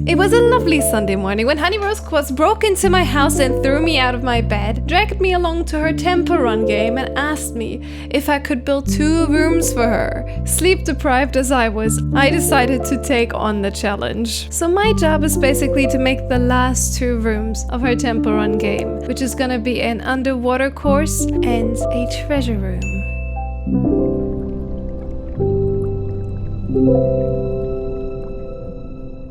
It was a lovely Sunday morning when Honey Rose Quartz broke into my house and threw me out of my bed, dragged me along to her temple run game and asked me if I could build 2 rooms for her. Sleep deprived as I was, I decided to take on the challenge. So my job is basically to make the last 2 rooms of her temple run game, which is gonna be an underwater course and a treasure room.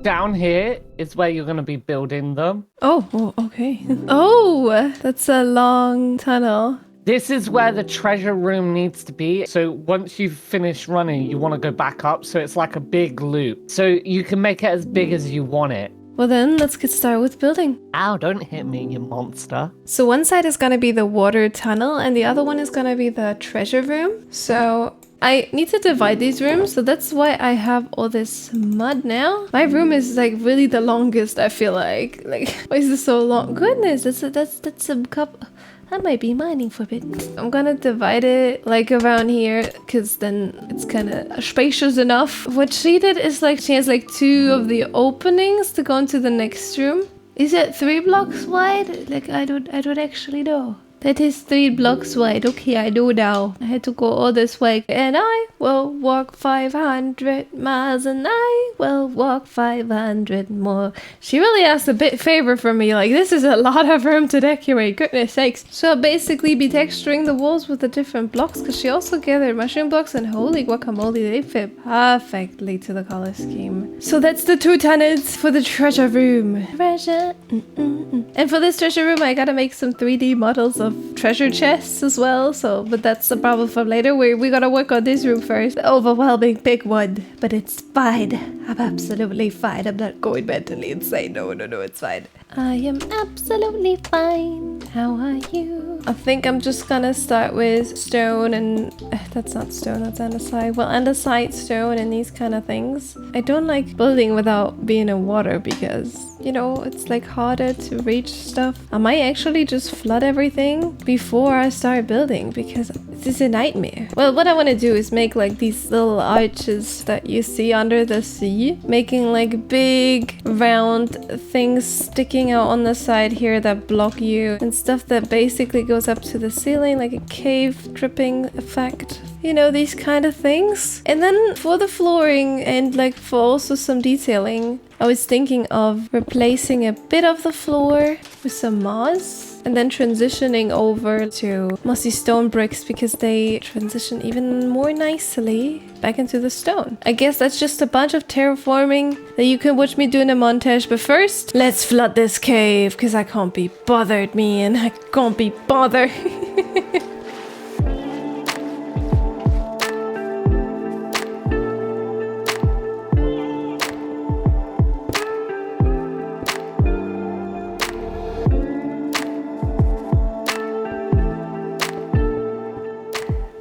Down here is where you're going to be building them. Oh, okay. Oh, that's a long tunnel. This is where the treasure room needs to be. So once you finish running, you want to go back up. So it's like a big loop. So you can make it as big as you want it. Well then, let's get started with building. Ow, don't hit me, you monster. So one side is gonna be the water tunnel and the other one is gonna be the treasure room. So I need to divide these rooms, so that's why I have all this mud now. My room is like really the longest, I feel like. Like, why is this so long? Goodness, that's a cup. I might be mining for a bit. I'm gonna divide it like around here because then it's kind of spacious enough. What she did is like she has like 2 of the openings to go into the next room. Is it 3 blocks wide? Like I don't actually know. That is 3 blocks wide. Okay, I know now. I had to go all this way. And I will walk 500 miles and I will walk 500 more. She really asked a bit favor from me. Like, this is a lot of room to decorate. Goodness sakes. So I'll basically be texturing the walls with the different blocks because she also gathered mushroom blocks and holy guacamole. They fit perfectly to the color scheme. So that's the 2 tunnels for the treasure room. Treasure. And for this treasure room, I gotta make some 3D models of treasure chests as well, but that's a problem for later. We gotta work on this room first. The overwhelming big one, but it's fine. I'm absolutely fine. I'm not going mentally insane. No, it's fine. I am absolutely fine. How are you? I think I'm just gonna start with stone and that's not stone, that's andesite. Well, andesite, stone, and these kind of things. I don't like building without being in water because, you know, it's like harder to reach stuff. I might actually just flood everything before I start building because this is a nightmare. Well, what I want to do is make like these little arches that you see under the sea, making like big round things sticking out on the side here that block you and stuff that basically goes up to the ceiling like a cave dripping effect. You know, these kind of things. And then for the flooring and like for also some detailing, I was thinking of replacing a bit of the floor with some moss and then transitioning over to mossy stone bricks because they transition even more nicely back into the stone. I guess that's just a bunch of terraforming that you can watch me do in a montage. But first, let's flood this cave because I can't be bothered, man. I can't be bothered.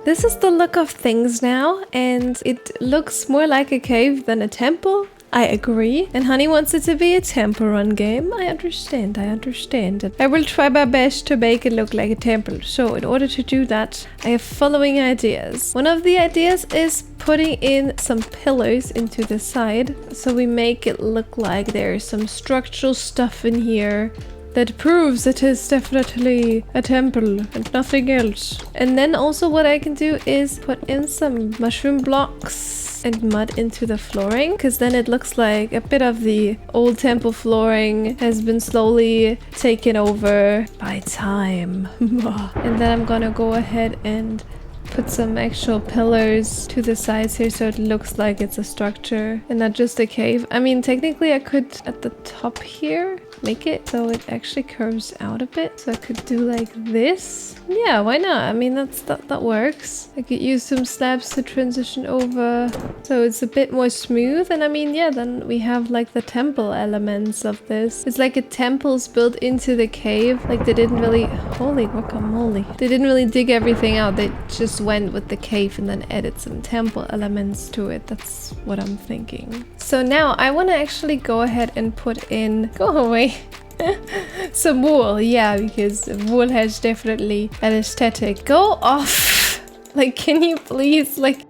This is the look of things now, and it looks more like a cave than a temple. I agree. And Honey wants it to be a temple run game. I understand. I will try my best to make it look like a temple. So in order to do that, I have following ideas. One of the ideas is putting in some pillars into the side. So we make it look like there's some structural stuff in here that proves it is definitely a temple and nothing else. And then also what I can do is put in some mushroom blocks and mud into the flooring, because then it looks like a bit of the old temple flooring has been slowly taken over by time. And then I'm gonna go ahead and put some actual pillars to the sides here so it looks like it's a structure and not just a cave. I mean, technically I could at the top here make it so it actually curves out a bit. So I could do like this. Yeah, why not? I mean, that works. I could use some slabs to transition over so it's a bit more smooth. And I mean, yeah, then we have like the temple elements of this. It's like a temple's built into the cave. Like they didn't really, holy guacamole. They didn't really dig everything out. They just went with the cave and then added some temple elements to it. That's what I'm thinking. So now I want to actually go ahead and put in, go away, some wool. Yeah, because wool has definitely an aesthetic. Go off. Like, can you please, like,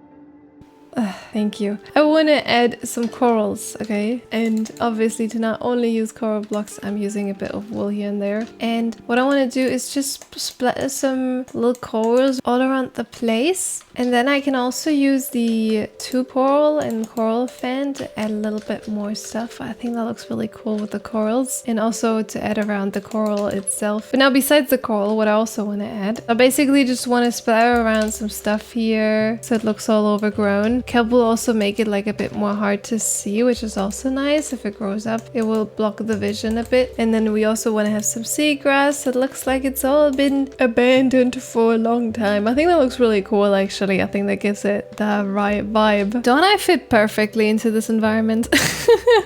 Thank you. I want to add some corals, okay? And obviously to not only use coral blocks, I'm using a bit of wool here and there. And what I want to do is just splatter some little corals all around the place. And then I can also use the 2 coral and coral fan to add a little bit more stuff. I think that looks really cool with the corals. And also to add around the coral itself. But now besides the coral, what I also want to add, I basically just want to splatter around some stuff here so it looks all overgrown. Kelp will also make it like a bit more hard to see, which is also nice. If it grows up, it will block the vision a bit. And then we also want to have some seagrass. It looks like it's all been abandoned for a long time. I think that looks really cool actually. I think that gives it the right vibe. Don't I fit perfectly into this environment?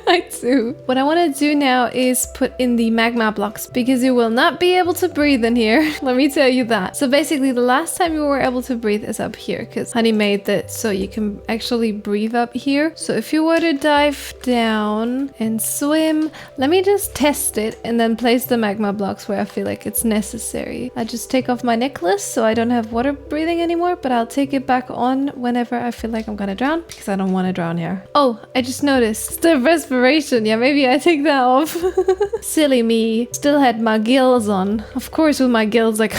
I do. What I want to do now is put in the magma blocks because you will not be able to breathe in here. Let me tell you that. So basically the last time you were able to breathe is up here because Honey made that so you can actually breathe up here. So if you were to dive down and swim, let me just test it and then place the magma blocks where I feel like it's necessary. I just take off my necklace so I don't have water breathing anymore, but I'll take it back on whenever I feel like I'm gonna drown because I don't want to drown here. Oh, I just noticed the respiration. Yeah, maybe I take that off. Silly me. Still had my gills on. Of course with my gills like...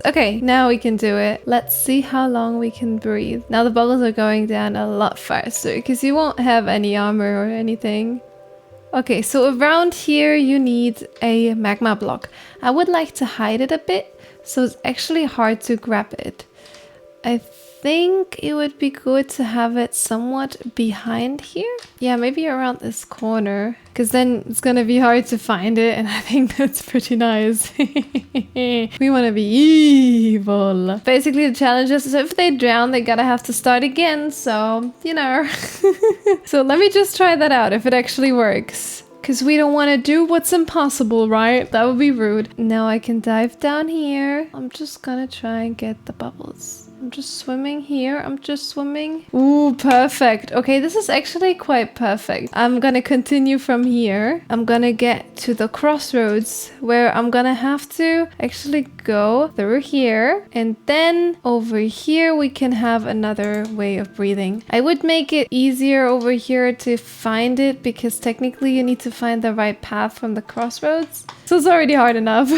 Okay, now we can do it. Let's see how long we can breathe. Now the bubbles are going down a lot faster because you won't have any armor or anything. Okay, so around here you need a magma block. I would like to hide it a bit, so it's actually hard to grab it. I think it would be good to have it somewhat behind here. Yeah, maybe around this corner, because then it's gonna be hard to find it, and I think that's pretty nice. We want to be evil. Basically, the challenge is if they drown, they gotta have to start again, so, you know. So let me just try that out, if it actually works. Because we don't want to do what's impossible, right? That would be rude. Now I can dive down here. I'm just gonna try and get the bubbles. I'm just swimming here. I'm just swimming. Ooh, perfect. Okay, this is actually quite perfect. I'm gonna continue from here. I'm gonna get to the crossroads where I'm gonna have to actually go through here. And then over here, we can have another way of breathing. I would make it easier over here to find it because technically you need to find the right path from the crossroads. So it's already hard enough.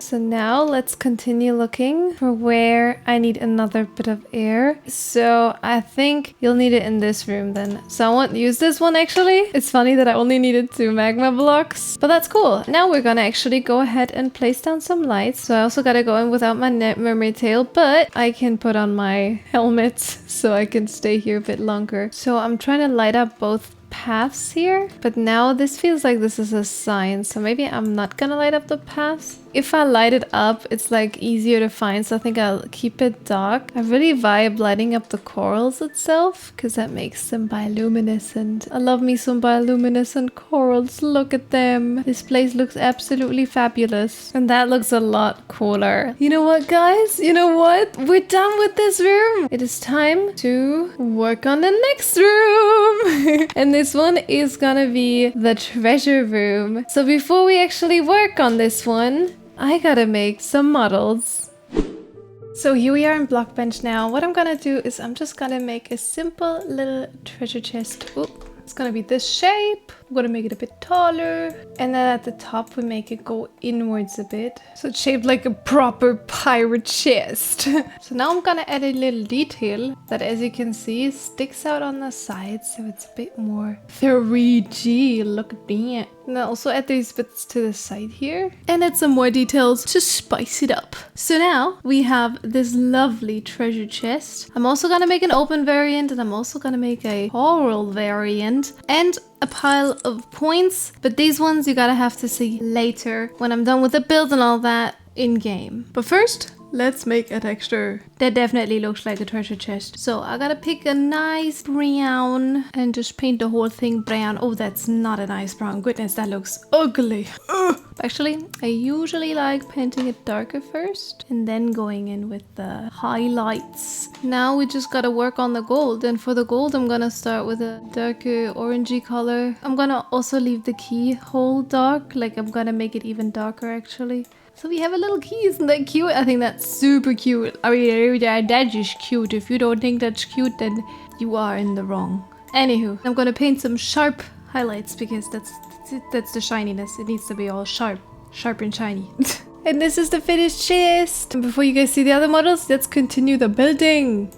So now let's continue looking for where I need another bit of air. So I think you'll need it in this room then. So I won't use this one actually. It's funny that I only needed 2 magma blocks, but that's cool. Now we're gonna actually go ahead and place down some lights. So I also gotta go in without my mermaid tail, but I can put on my helmet so I can stay here a bit longer. So I'm trying to light up both paths here, but now this feels like this is a sign, so maybe I'm not gonna light up the paths. If I light it up, it's like easier to find, so I think I'll keep it dark. I really vibe lighting up the corals itself because that makes them bioluminescent. I love me some bioluminescent corals. Look at them. This place looks absolutely fabulous, and that looks a lot cooler. You know what, guys? You know what? We're done with this room. It is time to work on the next room. And this one is gonna be the treasure room. So before we actually work on this one, I gotta make some models. So here we are in Blockbench now. What I'm gonna do is I'm just gonna make a simple little treasure chest. Ooh, it's gonna be this shape. I'm gonna make it a bit taller. And then at the top we make it go inwards a bit. So it's shaped like a proper pirate chest. So now I'm gonna add a little detail that, as you can see, sticks out on the side. So it's a bit more 3D. Look at that. And I'll also add these bits to the side here. And add some more details to spice it up. So now we have this lovely treasure chest. I'm also gonna make an open variant, and I'm also gonna make a coral variant. And a pile of points, but these ones you gotta have to see later when I'm done with the build and all that in game. But first, let's make a texture. That definitely looks like a treasure chest. So I gotta pick a nice brown and just paint the whole thing brown. Oh, that's not a nice brown. Goodness, that looks ugly. Ugh. Actually, I usually like painting it darker first and then going in with the highlights. Now we just gotta work on the gold. And for the gold, I'm gonna start with a darker orangey color. I'm gonna also leave the keyhole dark. Like, I'm gonna make it even darker actually. So we have a little key, isn't that cute? I think that's super cute. I mean, that is cute. If you don't think that's cute, then you are in the wrong. Anywho, I'm gonna paint some sharp highlights because that's the shininess. It needs to be all sharp and shiny. And this is the finished chest. And before you guys see the other models, let's continue the building.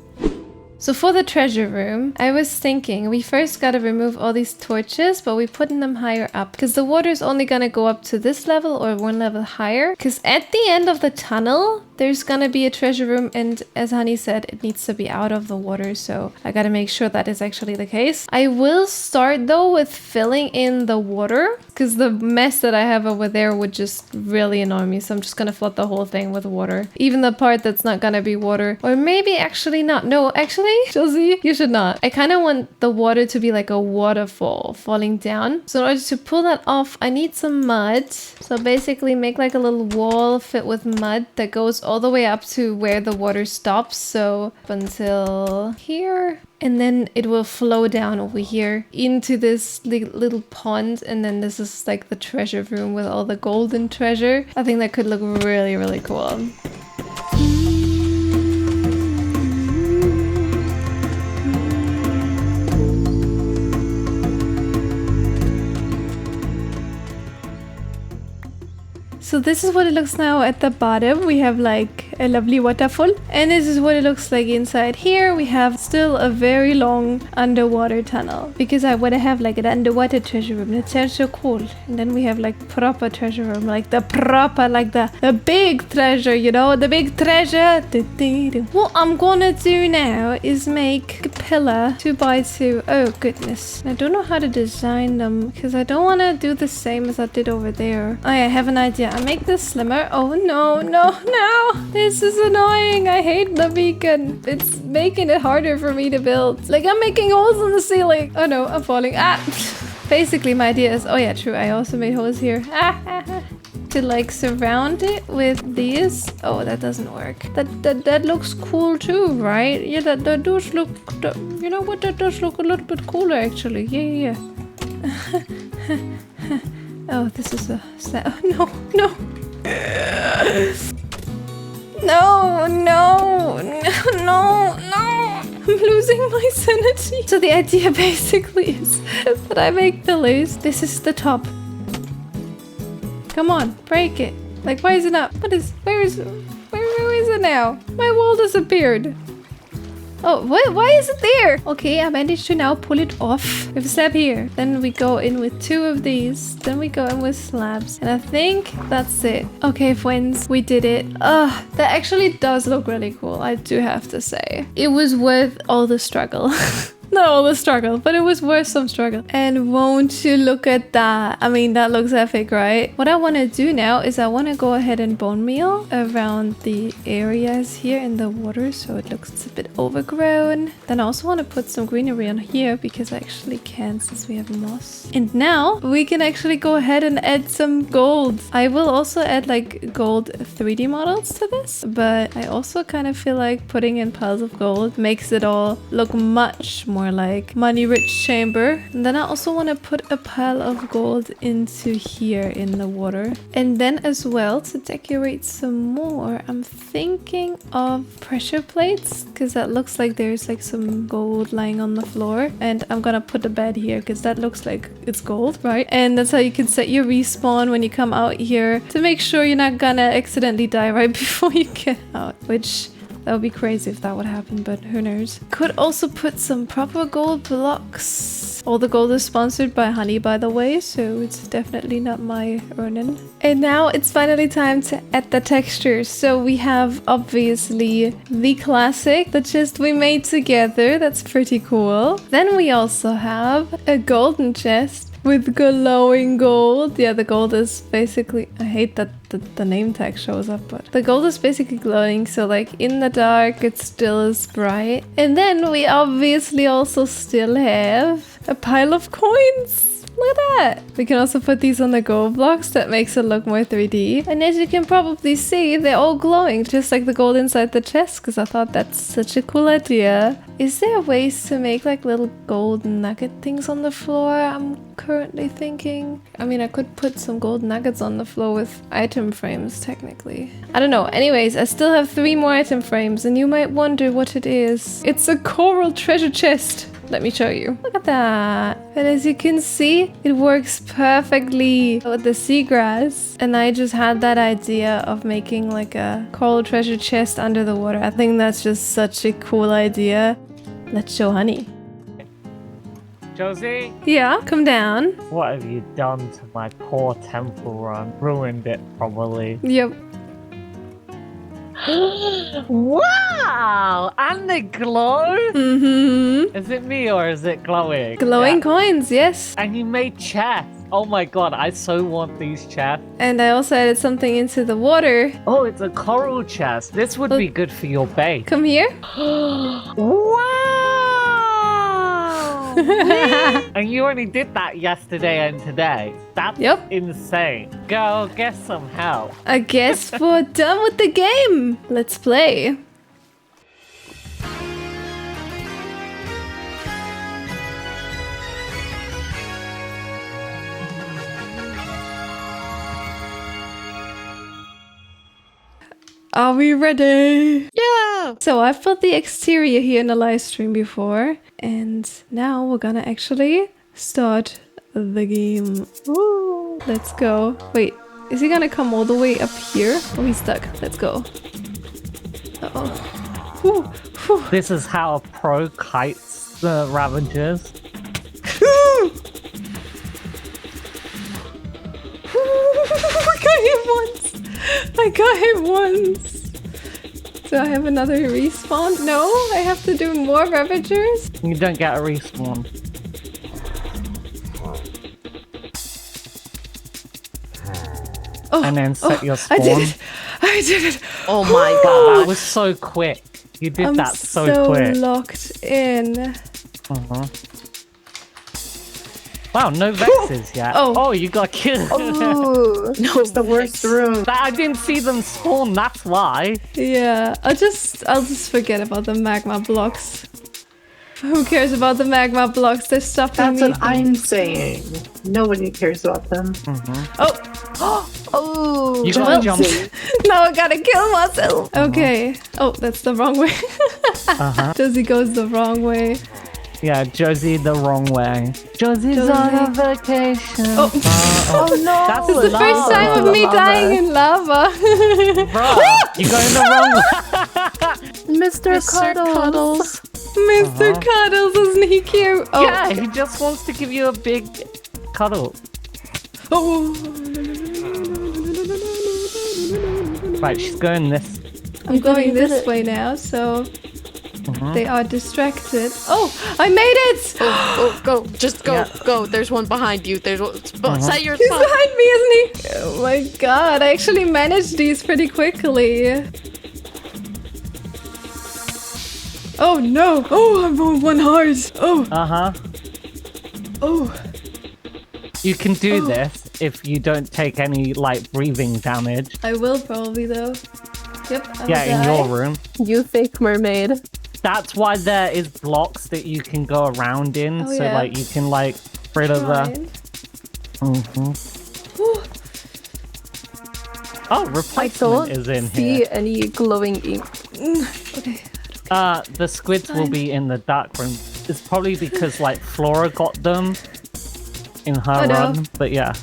So for the treasure room, I was thinking we first gotta remove all these torches, but we're putting them higher up because the water is only gonna go up to this level or one level higher. Because at the end of the tunnel, there's gonna be a treasure room, and as Honey said, it needs to be out of the water, so I gotta make sure that is actually the case. I will start though with filling in the water because the mess that I have over there would just really annoy me, so I'm just gonna flood the whole thing with water. Even the part that's not gonna be water. Or maybe actually not. No, actually, Chelsea, you should not. I kind of want the water to be like a waterfall falling down. So in order to pull that off, I need some mud. So basically make like a little wall fit with mud that goes all the way up to where the water stops. So up until here. And then it will flow down over here into this little pond. And then this is like the treasure room with all the golden treasure. I think that could look really, really cool. So this is what it looks now at the bottom. We have like a lovely waterfall. And this is what it looks like inside here. We have still a very long underwater tunnel. Because I want to have like an underwater treasure room. That sounds so cool. And then we have like proper treasure room. Like the proper, like the big treasure, you know? The big treasure. What I'm gonna do now is make a pillar 2x2. Oh goodness. I don't know how to design them. Because I don't want to do the same as I did over there. Oh yeah, I have an idea. I make this slimmer. Oh no, no, no. This is annoying. I hate the beacon. It's making it harder for me to build. Like I'm making holes in the ceiling. Oh no, I'm falling. Ah. Basically my idea is, oh yeah, true. I also made holes here. To like surround it with these. Oh, that doesn't work. That looks cool too, right? Yeah, that does look, you know what? That does look a little bit cooler actually. Yeah. Oh, this is a... Oh, no, no. No. I'm losing my sanity. So the idea basically is that I make pillars. This is the top. Come on, break it. Like, why is it not? Where is it now? My wall disappeared. Oh, what? Why is it there? Okay, I managed to now pull it off. We have a slab here. Then we go in with 2 of these. Then we go in with slabs. And I think that's it. Okay, friends, we did it. That actually does look really cool, I do have to say. It was worth all the struggle. Not all the struggle, but it was worth some struggle. And won't you look at that? I mean, that looks epic, right? What I want to do now is I want to go ahead and bone meal around the areas here in the water so it looks a bit overgrown. Then I also want to put some greenery on here because I actually can since we have moss. And now we can actually go ahead and add some gold. I will also add like gold 3D models to this, but I also kind of feel like putting in piles of gold makes it all look much more like money rich chamber. And then I also want to put a pile of gold into here in the water. And then as well, to decorate some more, I'm thinking of pressure plates because that looks like there's like some gold lying on the floor. And I'm gonna put a bed here because that looks like it's gold, right? And that's how you can set your respawn when you come out here to make sure you're not gonna accidentally die right before you get out, which that would be crazy if that would happen, but who knows. Could also put some proper gold blocks. All the gold is sponsored by Honey, by the way, so it's definitely not my earning. And now it's finally time to add the textures. So we have obviously the classic, the chest we made together. That's pretty cool. Then we also have a golden chest with glowing gold. Yeah, the gold is basically... I hate that the name tag shows up, but the gold is basically glowing, so like in the dark it still is bright. And then we obviously also still have a pile of coins. Look at that. We can also put these on the gold blocks. That makes it look more 3D. And as you can probably see, they're all glowing, just like the gold inside the chest, because I thought that's such a cool idea. Is there ways to make like little gold nugget things on the floor? I'm currently thinking. I mean, I could put some gold nuggets on the floor with item frames, technically. I don't know. Anyways, I still have 3 more item frames, and you might wonder what it is. It's a coral treasure chest. Let me show you. Look at that. And as you can see, it works perfectly with the seagrass. And I just had that idea of making like a coral treasure chest under the water. I think that's just such a cool idea. Let's show Honey. Josie? Yeah, come down. What have you done to my poor temple run? Ruined it, probably. Yep. Wow! And they glow? Mm-hmm. Is it me or is it glowing? Glowing coins, yes. And you made chests. Oh my god, I so want these chests. And I also added something into the water. Oh, it's a coral chest. This would be good for your base. Come here. Wow! And you only did that yesterday and today. That's insane. Go get some help. I guess we're done with the game. Let's play. Are we ready? Yeah! So I've built the exterior here in the live stream before, and now we're gonna actually start the game. Woo. Let's go. Wait, is he gonna come all the way up here? Oh, he's stuck. Let's go. Uh-oh. Whew. Whew. This is how a pro kites the Ravagers. I got him once. Do I have another respawn? No, I have to do more Ravagers? You don't get a respawn. Oh, and then set your spawn. I did it. I did it. Oh my god. That was so quick. You did that so quick. I'm so locked in. Uh-huh. Wow, no vexes yet. Oh, you got killed. Oh, no, It's the worst room. I didn't see them spawn, that's why. Yeah, I'll just forget about the magma blocks. Who cares about the magma blocks? They're stopping me. That's what I'm saying. Nobody cares about them. oh. You gotta jump. Now I gotta kill myself. Okay. Oh, that's the wrong way. Josie goes the wrong way. Yeah, Josie the wrong way. Josie's on a vacation. Oh, no. That's this is the first time of me dying in lava. Bro, you're going the wrong way. Mr. Cuddles. Mr. Cuddles, isn't he cute? Oh. Yeah, he just wants to give you a big cuddle. Oh. Right, she's going this. I'm going this way now, so they are distracted. Oh, I made it! Oh, go. Just go. Yeah. Go. There's one behind you. There's one. Set your He's spot. behind me, isn't he? Oh my god, I actually managed these pretty quickly. Oh no! Oh, I'm on 1 heart! Oh! Oh! You can do this if you don't take any, like, breathing damage. I will probably though. Yep, I'll Yeah, in die. your room. You fake mermaid. That's why there is blocks that you can go around in, Oh, so yeah. like you can like rid of the. Fine. Oh, I replacement don't is in see here. any glowing ink. Okay. The squids will be in the dark room. It's probably because like Flora got them in her no. run, but yeah.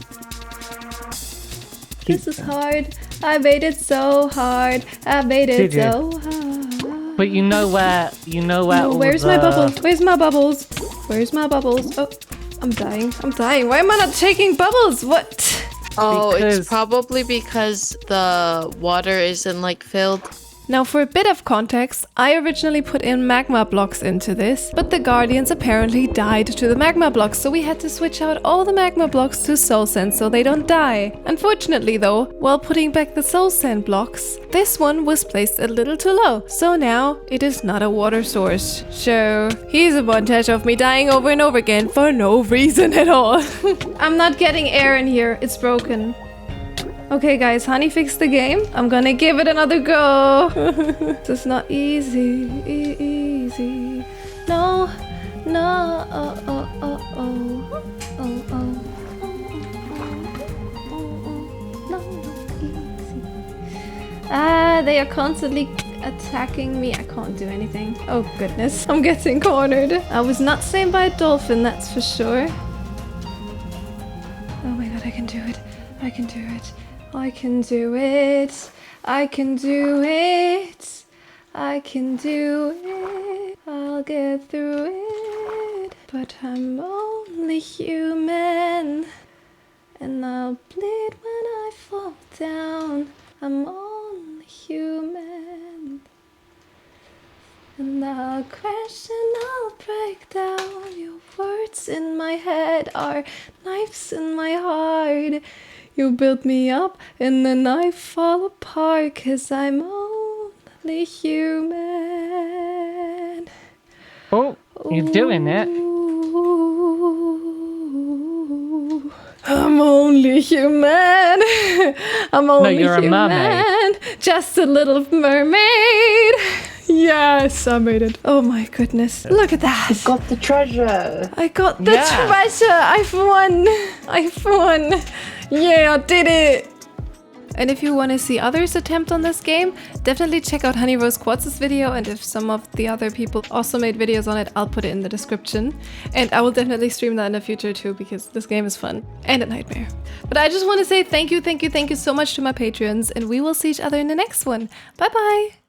This is hard. I made it so hard. I made it Did you? so hard. But you know where all Where's my the- bubble? Where's my bubbles? Where's my bubbles? Oh, I'm dying. I'm dying. Why am I not taking bubbles? What? Oh, Because- it's probably because the water isn't like filled. Now for a bit of context, I originally put in magma blocks into this, but the guardians apparently died to the magma blocks, so we had to switch out all the magma blocks to soul sand so they don't die. Unfortunately though, while putting back the soul sand blocks, this one was placed a little too low, so now it is not a water source. So here's a montage of me dying over and over again for no reason at all. I'm not getting air in here, it's broken. Okay guys, Honey fixed the game. I'm gonna give it another go. This is not easy, easy. No, no, oh, oh, oh, oh, oh, oh. No, easy. Ah, they are constantly attacking me. I can't do anything. Oh goodness, I'm getting cornered. I was not saved by a dolphin, that's for sure. Oh my god, I can do it. I can do it. I can do it. I can do it. I can do it. I'll get through it. But I'm only human. And I'll bleed when I fall down. I'm only human. And I'll crash and I'll break down. Your words in my head are knives in my heart. You build me up and then I fall apart 'cause I'm only human. Oh, you're doing it. Ooh, I'm only human. I'm only you're a human. mermaid. Just a little mermaid. Yes, I made it. Oh my goodness. Look at that. Got the treasure. I got the Yeah. treasure! I've won! I've won! Yeah, I did it! And if you want to see others attempt on this game, definitely check out Honey Rose Quartz's video, and if some of the other people also made videos on it, I'll put it in the description. And I will definitely stream that in the future too, because this game is fun and a nightmare. But I just want to say thank you so much to my patrons, and we will see each other in the next one. Bye bye!